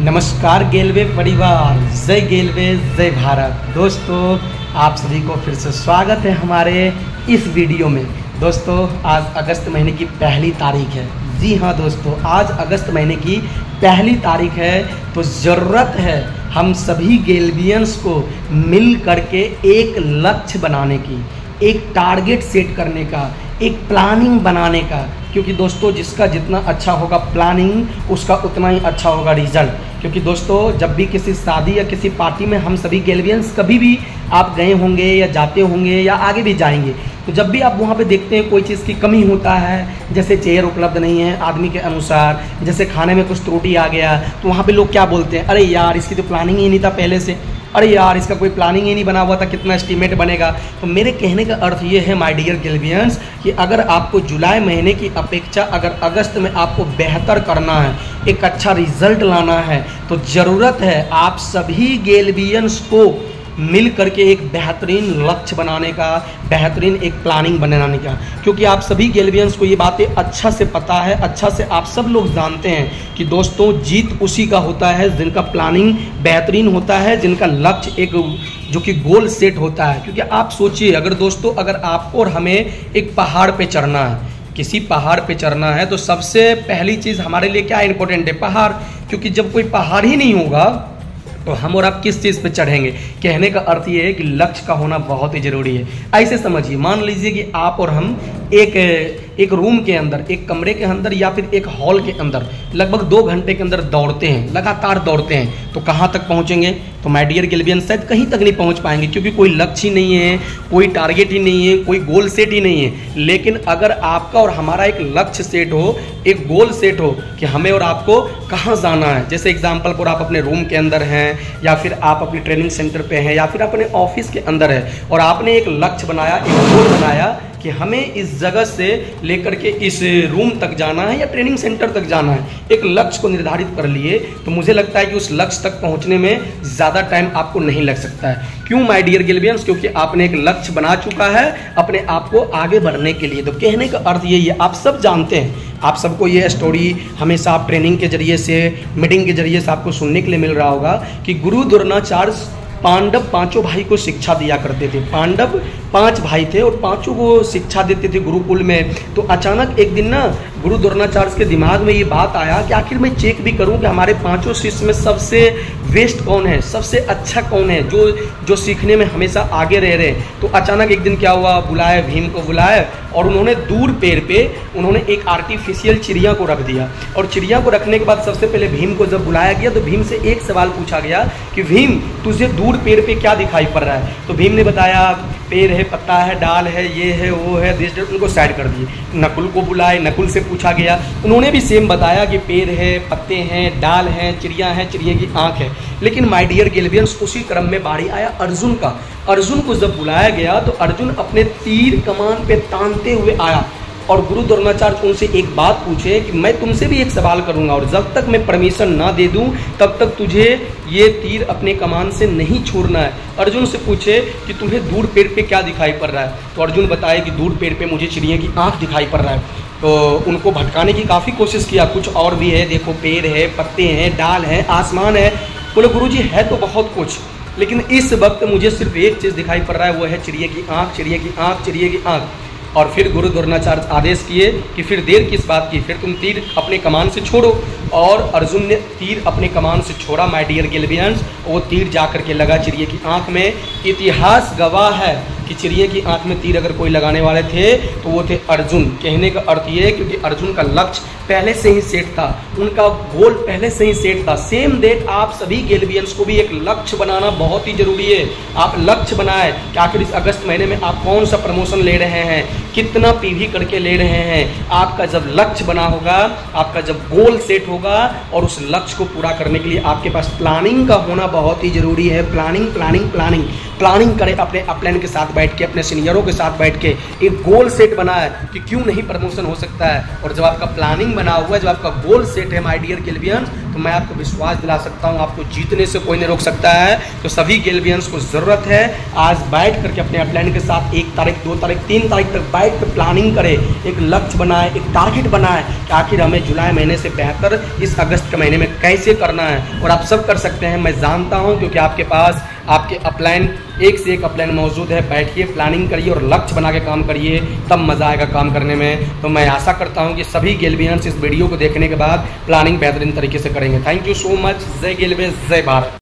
नमस्कार गेलवे परिवार, जय गेलवे जय भारत। दोस्तों आप सभी को फिर से स्वागत है हमारे इस वीडियो में। दोस्तों आज अगस्त महीने की पहली तारीख है। जी हाँ दोस्तों, आज अगस्त महीने की पहली तारीख है, तो ज़रूरत है हम सभी गेलवियंस को मिल करके एक लक्ष्य बनाने की, एक टारगेट सेट करने का, एक प्लानिंग बनाने का। क्योंकि दोस्तों जिसका जितना अच्छा होगा प्लानिंग, उसका उतना ही अच्छा होगा रिजल्ट। क्योंकि दोस्तों जब भी किसी शादी या किसी पार्टी में हम सभी गेलवियंस कभी भी आप गए होंगे या जाते होंगे या आगे भी जाएंगे, तो जब भी आप वहाँ पे देखते हैं कोई चीज़ की कमी होता है, जैसे चेयर उपलब्ध नहीं है आदमी के अनुसार, जैसे खाने में कुछ त्रुटि आ गया, तो वहाँ पे लोग क्या बोलते हैं, अरे यार इसकी तो प्लानिंग ही नहीं था पहले से, अरे यार इसका कोई प्लानिंग ही नहीं बना हुआ था, कितना एस्टीमेट बनेगा। तो मेरे कहने का अर्थ ये है माय डियर गेलवियंस कि अगर आपको जुलाई महीने की अपेक्षा अगर अगस्त में आपको बेहतर करना है, एक अच्छा रिजल्ट लाना है, तो ज़रूरत है आप सभी गेलवियंस को मिल करके एक बेहतरीन लक्ष्य बनाने का, बेहतरीन एक प्लानिंग बनाने का। क्योंकि आप सभी गेलवियंस को ये बातें अच्छा से पता है, अच्छा से आप सब लोग जानते हैं कि दोस्तों जीत उसी का होता है जिनका प्लानिंग बेहतरीन होता है, जिनका लक्ष्य एक जो कि गोल सेट होता है। क्योंकि आप सोचिए अगर दोस्तों अगर आपको और हमें एक पहाड़ पे चढ़ना है, किसी पहाड़ पे चढ़ना है, तो सबसे पहली चीज़ हमारे लिए क्या इंपॉर्टेंट है, पहाड़। क्योंकि जब कोई पहाड़ ही नहीं होगा तो हम और आप किस चीज़ पे चढ़ेंगे। कहने का अर्थ ये है कि लक्ष्य का होना बहुत ही ज़रूरी है। ऐसे समझिए, मान लीजिए कि आप और हम एक रूम के अंदर, एक कमरे के अंदर या फिर एक हॉल के अंदर लगभग 2 घंटे के अंदर दौड़ते हैं, लगातार दौड़ते हैं, तो कहाँ तक पहुँचेंगे। तो माय डियर गेलवियंस शायद कहीं तक नहीं पहुँच पाएंगे, क्योंकि कोई लक्ष्य ही नहीं है, कोई टारगेट ही नहीं है, कोई गोल सेट ही नहीं है। लेकिन अगर आपका और हमारा एक लक्ष्य सेट हो, एक गोल सेट हो कि हमें और आपको कहाँ जाना है, जैसे एग्जाम्पल पर आप अपने रूम के अंदर हैं या फिर आप अपने ट्रेनिंग सेंटर पे हैं या फिर अपने ऑफिस के अंदर है और आपने एक लक्ष्य बनाया, एक गोल बनाया कि हमें इस जगह से लेकर के इस रूम तक जाना है या ट्रेनिंग सेंटर तक जाना है, एक लक्ष्य को निर्धारित कर लिए, तो मुझे लगता है कि उस लक्ष्य तक पहुंचने में ज़्यादा टाइम आपको नहीं लग सकता है। क्यों माय डियर गेलवियंस? क्योंकि आपने एक लक्ष्य बना चुका है अपने आप को आगे बढ़ने के लिए। तो कहने का अर्थ यही है, आप सब जानते हैं, आप सबको ये स्टोरी हमेशा आप ट्रेनिंग के जरिए से, मीटिंग के जरिए से आपको सुनने के लिए मिल रहा होगा कि गुरु द्रोणाचार्य पांडव 5 भाई को शिक्षा दिया करते थे। पांडव 5 भाई थे और 5 को शिक्षा देते थे गुरुकुल में। तो अचानक एक दिन ना गुरु द्रोणाचार्य के दिमाग में ये बात आया कि आखिर मैं चेक भी करूं कि हमारे 5 शिष्य में सबसे बेस्ट कौन है, सबसे अच्छा कौन है, जो सीखने में हमेशा आगे रह रहे। तो अचानक एक दिन क्या हुआ, बुलाया, भीम को बुलाया और उन्होंने दूर पेड़ पे उन्होंने एक आर्टिफिशियल चिड़िया को रख दिया। और चिड़िया को रखने के बाद सबसे पहले भीम को जब बुलाया गया तो भीम से एक सवाल पूछा गया कि भीम तुझे दूर पेड़ पे क्या दिखाई पड़ रहा है। तो भीम ने बताया पेड़ है, पत्ता है, डाल है, ये है, वो है, उनको साइड कर दिए। नकुल को बुलाए, नकुल से पूछा गया, उन्होंने भी सेम बताया कि पेड़ है, पत्ते हैं, डाल है, चिड़िया है, चिड़िया की आंख है। लेकिन माय डियर गेलवियंस उसी क्रम में बारी आया अर्जुन का। अर्जुन को जब बुलाया गया तो अर्जुन अपने तीर कमान पे तानते हुए आया और गुरु द्रोणाचार्य उनसे एक बात पूछे कि मैं तुमसे भी एक सवाल करूंगा और जब तक मैं परमिशन ना दे दूं तब तक तुझे ये तीर अपने कमान से नहीं छोड़ना है। अर्जुन से पूछे कि तुम्हें दूर पेड़ पे क्या दिखाई पड़ रहा है। तो अर्जुन बताए कि दूर पेड़ पे मुझे चिड़िया की आंख दिखाई पड़ रहा है। तो उनको भटकाने की काफ़ी कोशिश किया, कुछ और भी है, देखो पेड़ है, पत्ते हैं, डाल है, आसमान है। बोले गुरुजी है तो बहुत कुछ, लेकिन इस वक्त मुझे सिर्फ एक चीज़ दिखाई पड़ रहा है, वो है चिड़िया की आंख, चिड़िया की आंख, चिड़िया की आंख। और फिर गुरु द्रोणाचार्य आदेश किए कि फिर देर किस बात की, फिर तुम तीर अपने कमान से छोड़ो। और अर्जुन ने तीर अपने कमान से छोड़ा माय डियर गेलवियंस, वो तीर जा कर के लगा चिड़िया की आंख में। इतिहास गवाह है कि चिड़िया की आंख में तीर अगर कोई लगाने वाले थे तो वो थे अर्जुन। कहने का अर्थ ये है क्योंकि अर्जुन का लक्ष्य पहले से ही सेट था, उनका गोल पहले से ही सेट था। सेम डेट आप सभी गेलवियंस को भी एक लक्ष्य बनाना बहुत ही जरूरी है। आप लक्ष्य बनाए कि आखिर इस अगस्त महीने में आप कौन सा प्रमोशन ले रहे हैं, कितना पीवी करके ले रहे हैं। आपका जब लक्ष्य बना होगा, आपका जब गोल सेट होगा और उस लक्ष्य को पूरा करने के लिए आपके पास प्लानिंग का होना बहुत ही जरूरी है। प्लानिंग प्लानिंग प्लानिंग प्लानिंग करें अपने अपलाइन के साथ बैठ के, अपने सीनियरों के साथ बैठ के एक गोल सेट बनाए कि क्यों नहीं प्रमोशन हो सकता है। और जब आपका प्लानिंग बना हुआ है, जब आपका गोल सेट है माय डियर गेलवियंस, तो मैं आपको विश्वास दिला सकता हूँ आपको जीतने से कोई नहीं रोक सकता है। तो सभी गेलवियंस को ज़रूरत है आज बैठ करके अपने अपलाइन के साथ 1 तारीख 2 तारीख 3 तारीख तक बैठ कर प्लानिंग करें, एक लक्ष्य बनाए, एक टारगेट बनाए कि आखिर हमें जुलाई महीने से बेहतर इस अगस्त के महीने में कैसे करना है। और आप सब कर सकते हैं, मैं जानता हूँ, क्योंकि आपके पास आपके अपलाइन एक से एक अपलाइन मौजूद है। बैठिए, प्लानिंग करिए और लक्ष्य बना के काम करिए, तब मज़ा आएगा काम करने में। तो मैं आशा करता हूं कि सभी गेलवियंस इस वीडियो को देखने के बाद प्लानिंग बेहतरीन तरीके से करेंगे। Thank you so much. जय गेलवे, जय भारत।